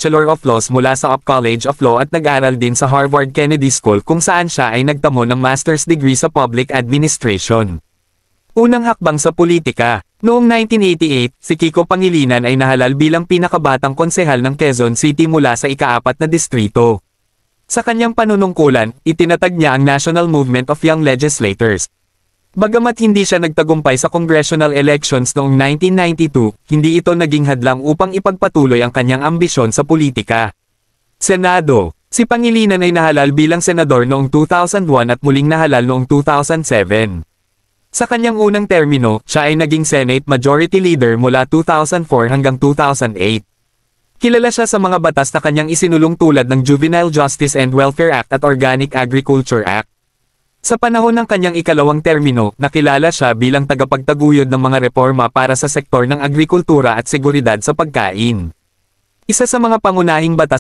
Bachelor of Laws mula sa Up College of Law at nag-aral din sa Harvard Kennedy School kung saan siya ay nagtamo ng master's degree sa Public Administration. Unang hakbang sa politika. Noong 1988, si Kiko Pangilinan ay nahalal bilang pinakabatang konsehal ng Quezon City mula sa ika-4 na distrito. Sa kanyang panunungkulan, itinatag niya ang National Movement of Young Legislators. Bagamat hindi siya nagtagumpay sa congressional elections noong 1992, hindi ito naging hadlang upang ipagpatuloy ang kanyang ambisyon sa politika. Senado. Si Pangilinan ay nahalal bilang senador noong 2001 at muling nahalal noong 2007. Sa kanyang unang termino, siya ay naging Senate Majority Leader mula 2004 hanggang 2008. Kilala siya sa mga batas na kanyang isinulong tulad ng Juvenile Justice and Welfare Act at Organic Agriculture Act. Sa panahon ng kanyang ikalawang termino, nakilala siya bilang tagapagtaguyod ng mga reforma para sa sektor ng agrikultura at seguridad sa pagkain. Isa sa mga pangunahing batas